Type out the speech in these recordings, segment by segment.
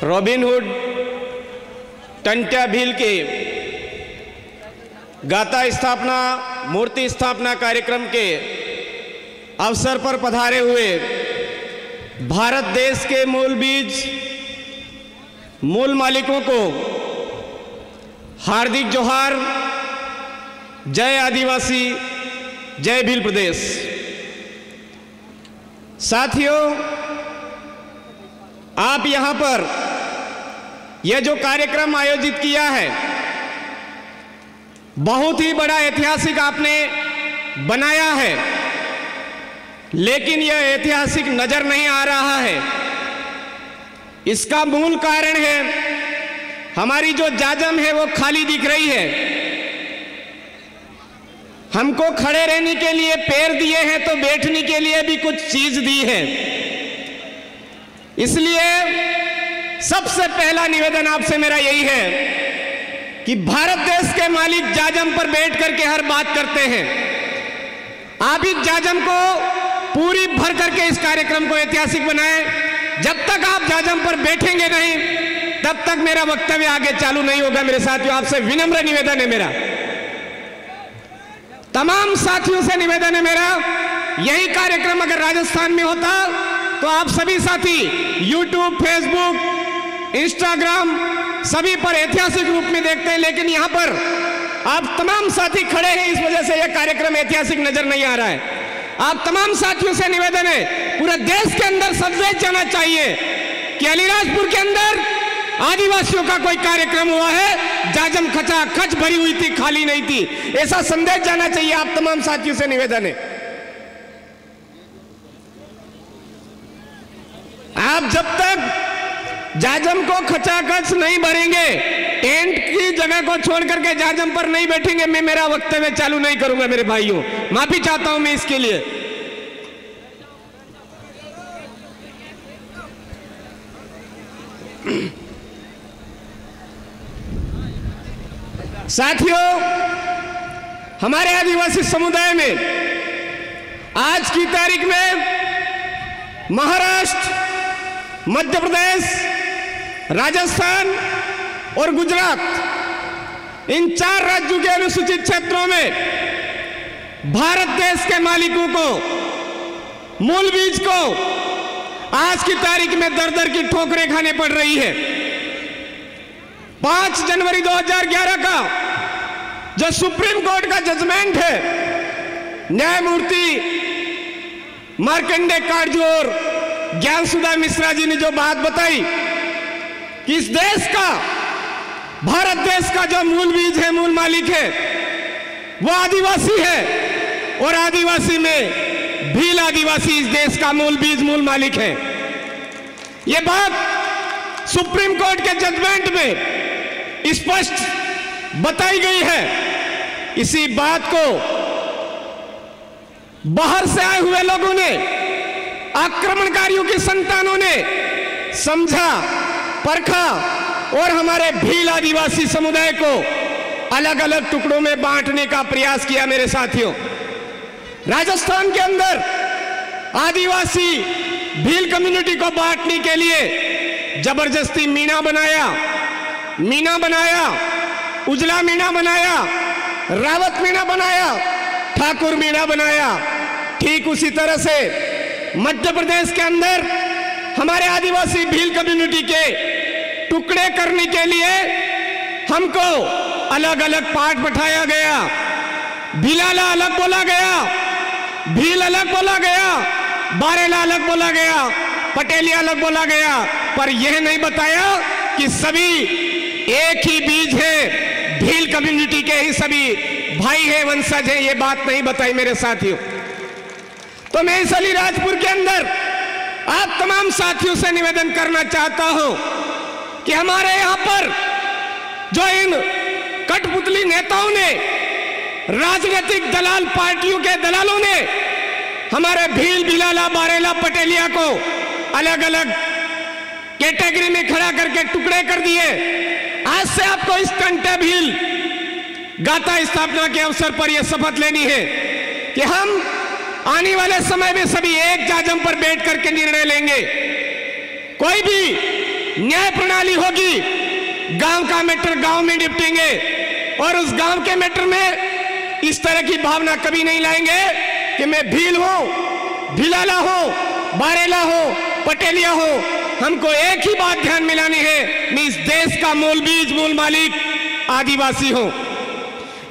Robin Hood Tantya Bhil के गाथा स्थापना मूर्ति स्थापना कार्यक्रम के अवसर पर पधारे हुए भारत देश के मूल बीज मूल मालिकों को हार्दिक जोहार। जय आदिवासी, जय भील प्रदेश। साथियों, आप यहां पर यह जो कार्यक्रम आयोजित किया है बहुत ही बड़ा ऐतिहासिक आपने बनाया है, लेकिन यह ऐतिहासिक नजर नहीं आ रहा है। इसका मूल कारण है हमारी जो जाजम है वो खाली दिख रही है। हमको खड़े रहने के लिए पैर दिए हैं तो बैठने के लिए भी कुछ चीज दी है। इसलिए सबसे पहला निवेदन आपसे मेरा यही है कि भारत देश के मालिक जाजम पर बैठ करके हर बात करते हैं। आप इस जाजम को पूरी भर करके इस कार्यक्रम को ऐतिहासिक बनाएं। जब तक आप जाजम पर बैठेंगे नहीं तब तक मेरा वक्तव्य आगे चालू नहीं होगा। मेरे साथियों, आपसे विनम्र निवेदन है मेरा, तमाम साथियों से निवेदन है मेरा, यही कार्यक्रम अगर राजस्थान में होता तो आप सभी साथी YouTube, Facebook, Instagram सभी पर ऐतिहासिक रूप में देखते हैं, लेकिन यहां पर आप तमाम साथी खड़े हैं, इस वजह से यह कार्यक्रम ऐतिहासिक नजर नहीं आ रहा है। आप तमाम साथियों से निवेदन है, पूरे देश के अंदर संदेश जाना चाहिए कि अलीराजपुर के अंदर आदिवासियों का कोई कार्यक्रम हुआ है, जाजम खचाखच भरी हुई थी, खाली नहीं थी। ऐसा संदेश जाना चाहिए। आप तमाम साथियों से निवेदन है, आप जब तक जाजम को खचाखच नहीं भरेंगे, टेंट की जगह को छोड़ करके जाजम पर नहीं बैठेंगे, मैं मेरा वक्तव्य चालू नहीं करूंगा। मेरे भाइयों, माफी चाहता हूं मैं इसके लिए। साथियों, हमारे आदिवासी समुदाय में आज की तारीख में महाराष्ट्र, मध्य प्रदेश, राजस्थान और गुजरात, इन 4 राज्यों के अनुसूचित क्षेत्रों में भारत देश के मालिकों को, मूल बीज को आज की तारीख में दर दर की ठोकरें खाने पड़ रही है। 5 जनवरी 2011 का जो सुप्रीम कोर्ट का जजमेंट है, न्यायमूर्ति मार्कंडे काटजू और ज्ञानसुधा मिश्रा जी ने जो बात बताई कि इस देश का, भारत देश का जो मूल बीज है, मूल मालिक है, वो आदिवासी है और आदिवासी में भील आदिवासी इस देश का मूल बीज, मूल मालिक है। ये बात सुप्रीम कोर्ट के जजमेंट में स्पष्ट बताई गई है। इसी बात को बाहर से आए हुए लोगों ने, आक्रमणकारियों की संतानों ने समझा, परखा और हमारे भील आदिवासी समुदाय को अलग अलग टुकड़ों में बांटने का प्रयास किया। मेरे साथियों, राजस्थान के अंदर आदिवासी भील कम्युनिटी को बांटने के लिए जबरदस्ती मीना बनाया, उजला मीना बनाया, रावत मीना बनाया, ठाकुर मीना बनाया। ठीक उसी तरह से मध्य प्रदेश के अंदर हमारे आदिवासी भील कम्युनिटी के टुकड़े करने के लिए हमको अलग अलग पार्ट बैठाया गया। भीलाला अलग बोला गया, भील अलग बोला गया, बारेला अलग बोला गया, पटेलिया अलग बोला गया, पर यह नहीं बताया कि सभी एक ही बीज है, भील कम्युनिटी के ही सभी भाई है, वंशज है। ये बात नहीं बताई मेरे साथियों। तो मैं इस अलीराजपुर के अंदर आप तमाम साथियों से निवेदन करना चाहता हूं कि हमारे यहां पर जो इन कठपुतली नेताओं ने, राजनीतिक दलाल पार्टियों के दलालों ने हमारे भील, भीलाला, बारेला, पटेलिया को अलग अलग कैटेगरी में खड़ा करके टुकड़े कर दिए। आज से आपको इस टंट्या भील गाथा स्थापना के अवसर पर यह शपथ लेनी है कि हम आने वाले समय में सभी एक जाजम पर बैठ करके निर्णय लेंगे। कोई भी न्याय प्रणाली होगी। गांव का मैटर गांव में निपटेंगे और उस गांव के मैटर में इस तरह की भावना कभी नहीं लाएंगे कि मैं भील हूं, भिलाला हूं, बारेला हूं, पटेलिया हूं। हमको एक ही बात ध्यान में लानी है, मैं इस देश का मूल बीज, मूल मालिक आदिवासी हूं।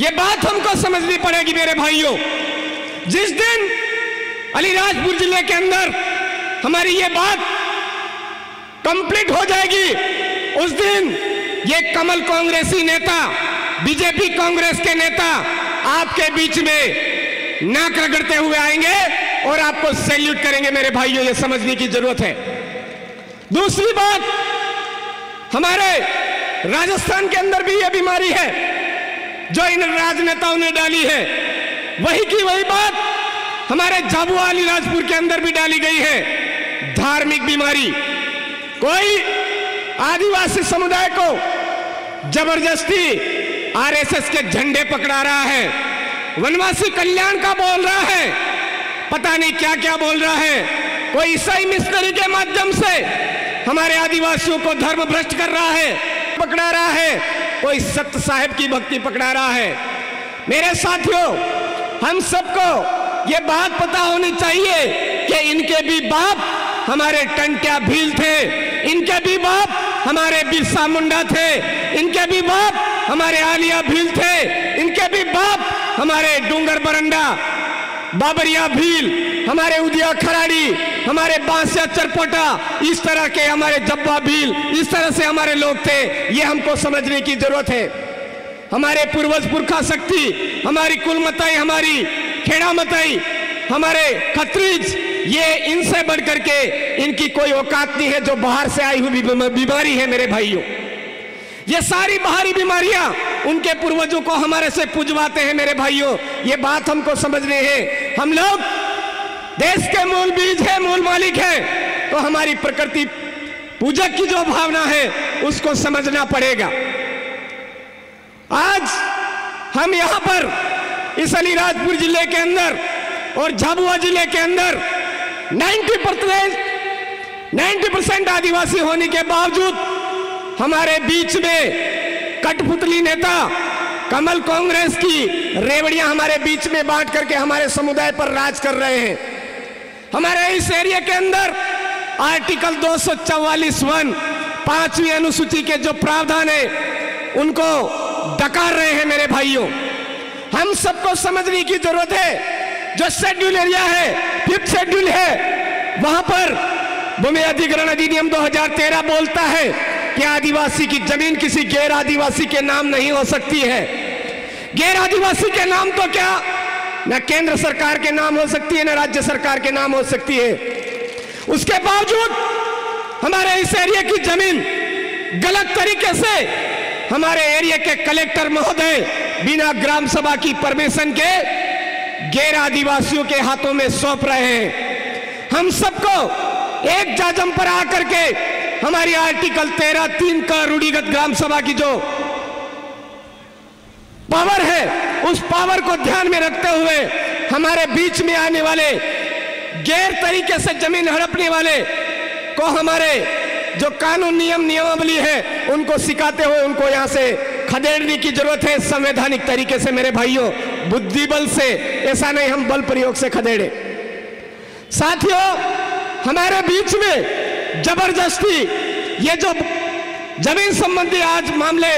यह बात हमको समझनी पड़ेगी मेरे भाइयों। जिस दिन अलीराजपुर जिले के अंदर हमारी ये बात कंप्लीट हो जाएगी, उस दिन ये कमल कांग्रेसी नेता, बीजेपी कांग्रेस के नेता आपके बीच में नाक रगड़ते हुए आएंगे और आपको सैल्यूट करेंगे मेरे भाइयों। ये समझने की जरूरत है। दूसरी बात, हमारे राजस्थान के अंदर भी ये बीमारी है जो इन राजनेताओं ने डाली है। वही की वही बात हमारे झाबुआ अलीराजपुर के अंदर भी डाली गई है, धार्मिक बीमारी। कोई आदिवासी समुदाय को जबरदस्ती आरएसएस के झंडे पकड़ा रहा है, वनवासी कल्याण का बोल रहा है, पता नहीं क्या क्या बोल रहा है। कोई ईसाई मिशनरी के माध्यम से हमारे आदिवासियों को धर्म भ्रष्ट कर रहा है, पकड़ा रहा है। कोई सत्य साहेब की भक्ति पकड़ा रहा है। मेरे साथियों, हम सबको ये बात पता होनी चाहिए कि इनके भी बाप हमारे टंट्या भील थे, इनके भी बाप हमारे बिरसा मुंडा थे, इनके भी बाप हमारे आलिया भील थे, इनके भी बाप हमारे डूंगर बरंडा बाबरिया भील, हमारे उदिया खराड़ी, हमारे बांसिया चरपोटा, इस तरह के हमारे जब्बा भील, इस तरह से हमारे लोग थे। ये हमको समझने की जरूरत है। हमारे पूर्वज पुरखा शक्ति, हमारी कुलमताई, हमारी खेड़ा मताई, हमारे खत्रीज, ये इनसे बढ़ करके इनकी कोई औकात नहीं है जो बाहर से आई हुई बीमारी है मेरे भाइयों। ये सारी बाहरी बीमारियां उनके पूर्वजों को हमारे से पुजवाते हैं मेरे भाइयों। ये बात हमको समझनी है। हम लोग देश के मूल बीज है, मूल मालिक है, तो हमारी प्रकृति पूजक की जो भावना है उसको समझना पड़ेगा। आज हम यहां पर इस अलीराजपुर जिले के अंदर और झाबुआ जिले के अंदर 90% आदिवासी होने के बावजूद हमारे बीच में कठपुतली नेता कमल कांग्रेस की रेवड़ियां हमारे बीच में बांट करके हमारे समुदाय पर राज कर रहे हैं। हमारे इस एरिया के अंदर आर्टिकल 244(1) 5वीं अनुसूची के जो प्रावधान है उनको डकार रहे हैं मेरे भाइयों। हम सबको समझने की जरूरत है। जो शेड्यूल एरिया है, 5th शेड्यूल है, वहां पर भूमि अधिग्रहण अधिनियम 2013 बोलता है कि आदिवासी की जमीन किसी गैर आदिवासी के नाम नहीं हो सकती है। गैर आदिवासी के नाम तो क्या, न केंद्र सरकार के नाम हो सकती है, न राज्य सरकार के नाम हो सकती है। उसके बावजूद हमारे इस एरिया की जमीन गलत तरीके से हमारे एरिया के कलेक्टर महोदय बिना ग्राम सभा की परमिशन के गैर आदिवासियों के हाथों में सौंप रहे हैं। हम सबको एक जाजम पर आकर के हमारी आर्टिकल 13(3) का रूढ़िगत ग्राम सभा की जो पावर है, उस पावर को ध्यान में रखते हुए हमारे बीच में आने वाले गैर तरीके से जमीन हड़पने वाले को हमारे जो कानून नियम नियमावली है उनको सिखाते हुए उनको यहां से खदेड़ने की जरूरत है, संवैधानिक तरीके से मेरे भाइयों, बुद्धि बल से, ऐसा नहीं हम बल प्रयोग से खदेड़े। साथियों, हमारे बीच में जबरदस्ती ये जो जमीन संबंधी आज मामले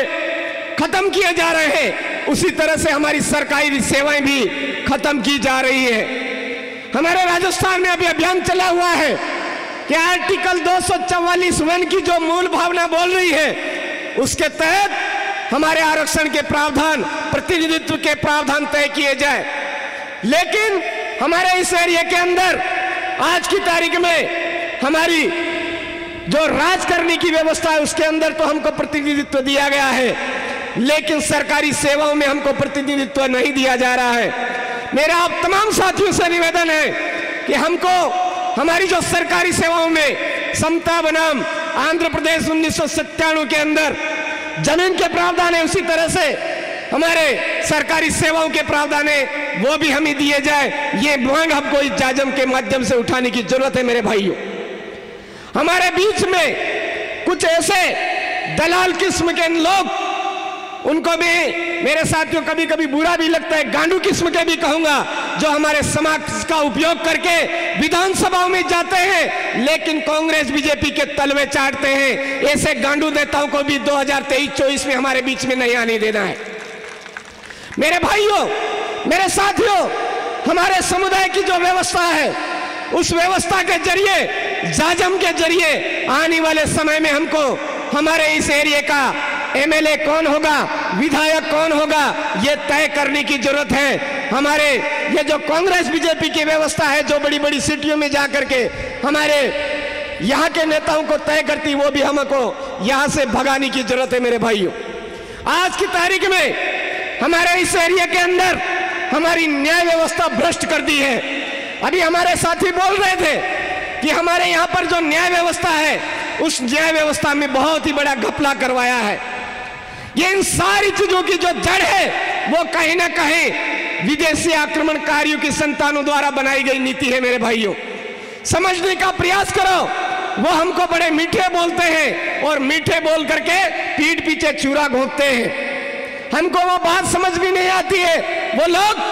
खत्म किए जा रहे हैं, उसी तरह से हमारी सरकारी सेवाएं भी खत्म की जा रही है। हमारे राजस्थान में अभी अभियान चला हुआ है कि आर्टिकल 244(1) की जो मूल भावना बोल रही है, उसके तहत हमारे आरक्षण के प्रावधान, प्रतिनिधित्व के प्रावधान तय किए जाए। लेकिन हमारे इस एरिया के अंदर आज की तारीख में हमारी जो राज करने की व्यवस्था है उसके अंदर तो हमको प्रतिनिधित्व दिया गया है, लेकिन सरकारी सेवाओं में हमको प्रतिनिधित्व नहीं दिया जा रहा है। मेरा आप तमाम साथियों से निवेदन है कि हमको हमारी जो सरकारी सेवाओं में समता बनाम आंध्र प्रदेश 1997 के अंदर जमीन के प्रावधान है, उसी तरह से हमारे सरकारी सेवाओं के प्रावधान है, वो भी हमें दिए जाए। ये मांग हमको इस जाजम के माध्यम से उठाने की जरूरत है मेरे भाइयों। हमारे बीच में कुछ जैसे दलाल किस्म के लोग, उनको भी मेरे साथियों कभी कभी बुरा भी लगता है, गांडू किस्म के भी कहूंगा, जो हमारे समाज का उपयोग करके विधानसभाओं में जाते हैं लेकिन कांग्रेस बीजेपी के तलवे चाटते हैं। ऐसे गांडू नेताओं को भी 2023-24 में हमारे बीच में नहीं आने देना है। मेरे भाइयों, मेरे साथियों, हमारे समुदाय की जो व्यवस्था है, उस व्यवस्था के जरिए, जाजम के जरिए आने वाले समय में हमको हमारे इस एरिया का एमएलए कौन होगा, विधायक कौन होगा, ये तय करने की जरूरत है। हमारे ये जो कांग्रेस बीजेपी की व्यवस्था है, जो बड़ी बड़ी सिटियों में जाकर के हमारे यहाँ के नेताओं को तय करती, वो भी हमको यहाँ से भगाने की जरूरत है। मेरे भाइयों, आज की तारीख में हमारे इस एरिया के अंदर हमारी न्याय व्यवस्था भ्रष्ट कर दी है। अभी हमारे साथी बोल रहे थे कि हमारे यहाँ पर जो न्याय व्यवस्था है, उस न्याय व्यवस्था में बहुत ही बड़ा घपला करवाया है। ये इन सारी चीजों की जो जड़ है, वो कहीं ना कहीं विदेशी आक्रमणकारियों की संतानों द्वारा बनाई गई नीति है। मेरे भाइयों, समझने का प्रयास करो। वो हमको बड़े मीठे बोलते हैं और मीठे बोल करके पीठ पीछे चूरा घोंपते हैं। हमको वो बात समझ भी नहीं आती है। वो लोग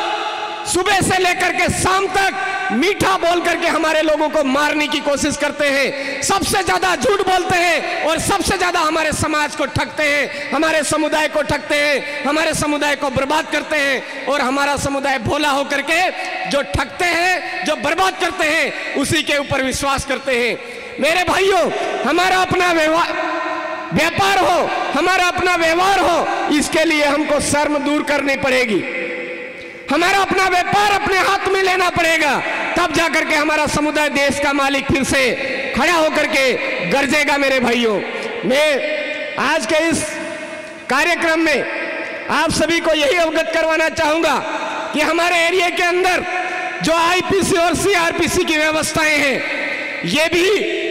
सुबह से लेकर के शाम तक मीठा बोल करके हमारे लोगों को मारने की कोशिश करते हैं, सबसे ज्यादा झूठ बोलते हैं और सबसे ज्यादा हमारे समाज को ठगते हैं, हमारे समुदाय को ठगते हैं, हमारे समुदाय को बर्बाद करते हैं। और हमारा समुदाय भोला होकर के जो ठगते हैं, जो बर्बाद करते हैं, उसी के ऊपर विश्वास करते हैं। मेरे भाइयों, हमारा अपना व्यापार हो, हमारा अपना व्यवहार हो, इसके लिए हमको शर्म दूर करनी पड़ेगी। हमारा अपना व्यापार अपने हाथ में लेना पड़ेगा, तब जाकर के हमारा समुदाय देश का मालिक फिर से खड़ा होकर के गरजेगा। मेरे भाइयों, मैं आज के इस कार्यक्रम में आप सभी को यही अवगत करवाना चाहूंगा कि हमारे एरिया के अंदर जो आईपीसी और सीआरपीसी की व्यवस्थाएं हैं, ये भी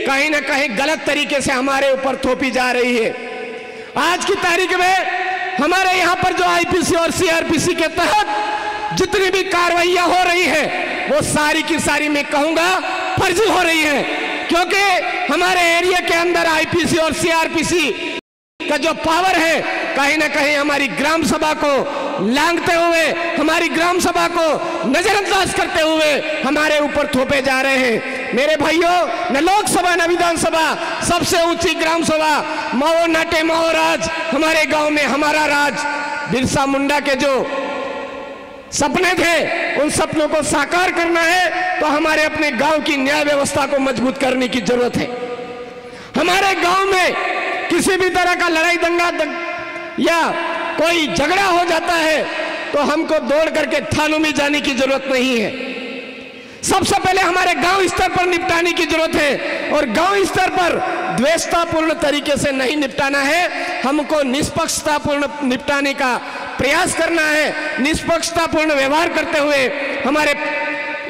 कहीं ना कहीं गलत तरीके से हमारे ऊपर थोपी जा रही है। आज की तारीख में हमारे यहाँ पर जो आईपीसी और सीआरपीसी के तहत जितनी भी कार्रवाइयां हो रही है, वो सारी की सारी मैं कहूंगा फर्जी हो रही है। क्योंकि हमारे एरिया के अंदर आईपीसी और सीआरपीसी का जो पावर है, कहीं ना कहीं हमारी ग्राम सभा को लांघते हुए, हमारी ग्राम सभा को नजरअंदाज करते हुए हमारे ऊपर थोपे जा रहे हैं। मेरे भाइयों, न लोकसभा न विधानसभा, सबसे ऊंची ग्राम सभा, माओ नाटे माओ राज, हमारे गांव में हमारा राज। बिरसा मुंडा के जो सपने थे, उन सपनों को साकार करना है तो हमारे अपने गांव की न्याय व्यवस्था को मजबूत करने की जरूरत है। हमारे गांव में किसी भी तरह का लड़ाई दंगा या कोई झगड़ा हो जाता है तो हमको दौड़ करके थानों में जाने की जरूरत नहीं है। सबसे पहले हमारे गांव स्तर पर निपटाने की जरूरत है, और गांव स्तर पर द्वेषतापूर्ण तरीके से नहीं निपटाना है, हमको निष्पक्षतापूर्ण निपटाने का प्रयास करना है। निष्पक्षतापूर्ण व्यवहार करते हुए हमारे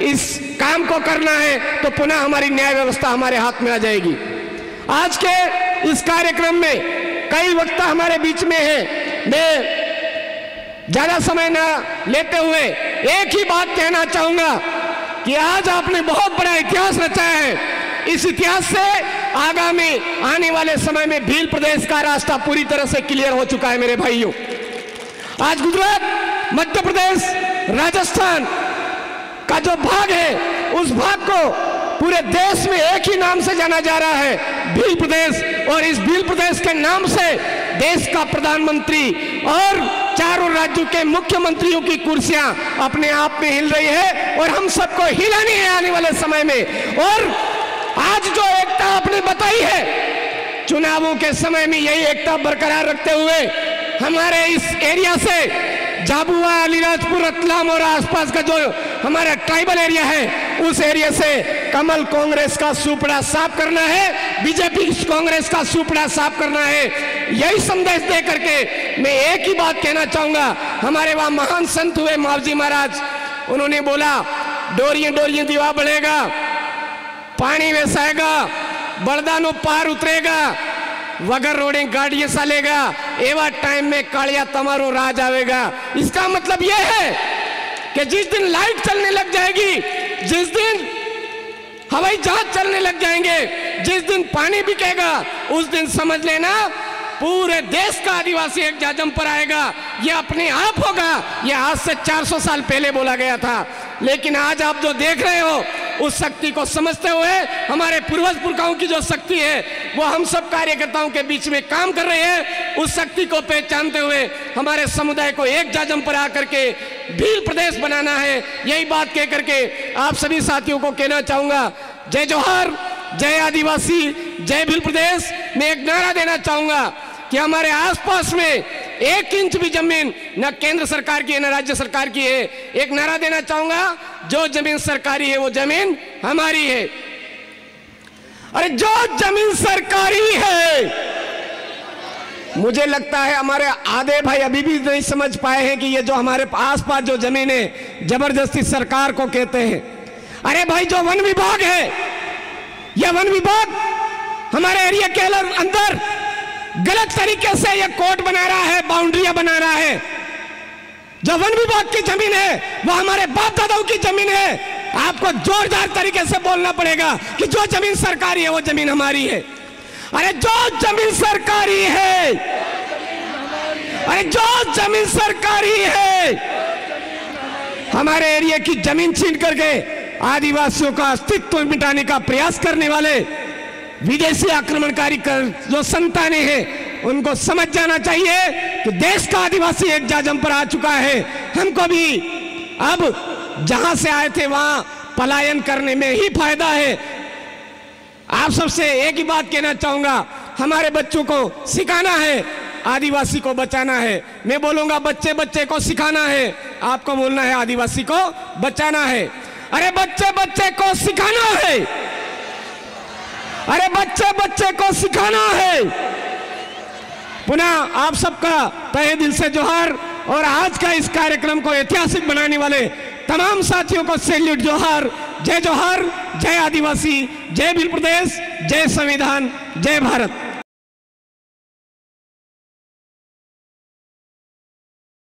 इस काम को करना है, तो पुनः हमारी न्याय व्यवस्था हमारे हाथ में आ जाएगी। आज के इस कार्यक्रम में कई वक्ता हमारे बीच में हैं। मैं ज्यादा समय ना लेते हुए एक ही बात कहना चाहूंगा कि आज आपने बहुत बड़ा इतिहास रचाया है। इस इतिहास से आगामी आने वाले समय में भील प्रदेश का रास्ता पूरी तरह से क्लियर हो चुका है। मेरे भाइयों, आज गुजरात, मध्य प्रदेश, राजस्थान का जो भाग है, उस भाग को पूरे देश में एक ही नाम से जाना जा रहा है, भील प्रदेश। और इस भील प्रदेश के नाम से देश का प्रधानमंत्री और चारों राज्यों के मुख्यमंत्रियों की कुर्सियां अपने आप में हिल रही है, और हम सबको हिलानी है आने वाले समय में। और आज जो एकता आपने बताई है, चुनावों के समय में यही एकता बरकरार रखते हुए हमारे इस एरिया से झाबुआ, अलीराजपुर, रतलाम और आसपास का जो हमारा ट्राइबल एरिया है, उस एरिया से कमल कांग्रेस का सुपड़ा साफ करना है, बीजेपी कांग्रेस का सुपड़ा साफ करना है। यही संदेश दे करके मैं एक ही बात कहना चाहूंगा। हमारे वहां महान संत हुए मावजी महाराज, उन्होंने बोला, डोरिये डोरिये दीवा बढ़ेगा, पानी वैसाएगा, बड़दानो पार उतरेगा, वगर रोडे गाड़ियां सालेगा, एवा टाइम में कालिया तमारो राज आवेगा। इसका मतलब यह है कि जिस दिन लाइट चलने लग जाएगी, जिस दिन हवाई जहाज चलने लग जाएंगे, जिस दिन पानी बिकेगा उस दिन समझ लेना पूरे देश का आदिवासी एक जाजम पर आएगा। ये अपने आप होगा। ये आज से 400 साल पहले बोला गया था, लेकिन आज आप जो देख रहे हो उस शक्ति को समझते हुए, हमारे पूर्वज पुरखाओं की जो शक्ति है वो हम सब कार्यकर्ताओं के बीच में काम कर रहे हैं। उस शक्ति को पहचानते हुए हमारे समुदाय को एक जाजम पर आकर के भील प्रदेश बनाना है। यही बात कह करके आप सभी साथियों को कहना चाहूंगा, जय जोहार, जय आदिवासी, जय भील प्रदेश। मैं एक नारा देना चाहूंगा कि हमारे आसपास में 1 इंच भी जमीन न केंद्र सरकार की है न राज्य सरकार की है। एक नारा देना चाहूंगा, जो जमीन सरकारी है वो जमीन हमारी है। अरे जो जमीन सरकारी है, मुझे लगता है हमारे आधे भाई अभी भी नहीं समझ पाए हैं कि ये जो हमारे आसपास जो जमीन है जबरदस्ती सरकार को कहते हैं। अरे भाई, जो वन विभाग है, यह वन विभाग हमारे एरिया के अंदर गलत तरीके से ये कोर्ट बना रहा है, बाउंड्रियां बना रहा है। जो वन विभाग की जमीन है वो हमारे बाप दादाओं की जमीन है। आपको जोरदार तरीके से बोलना पड़ेगा कि जो जमीन सरकारी है वो जमीन हमारी है। अरे जो जमीन सरकारी है, अरे जो जमीन सरकारी है, हमारे एरिया की जमीन छीन करके आदिवासियों का अस्तित्व मिटाने का प्रयास करने वाले विदेशी आक्रमणकारी जो संतानें हैं, उनको समझ जाना चाहिए कि देश का आदिवासी एक जाजम पर आ चुका है। हमको भी अब जहां से आए थे वहां पलायन करने में ही फायदा है। आप सबसे एक ही बात कहना चाहूंगा, हमारे बच्चों को सिखाना है, आदिवासी को बचाना है। मैं बोलूंगा बच्चे बच्चे को सिखाना है, आपको बोलना है आदिवासी को बचाना है। अरे बच्चे बच्चे को सिखाना है, अरे बच्चे बच्चे को सिखाना है। पुनः आप सबका तहे दिल से जोहार, और आज का इस कार्यक्रम को ऐतिहासिक बनाने वाले तमाम साथियों को सैल्यूट, जोहार, जय जोहार, जय आदिवासी, जय भील प्रदेश, जय संविधान, जय भारत।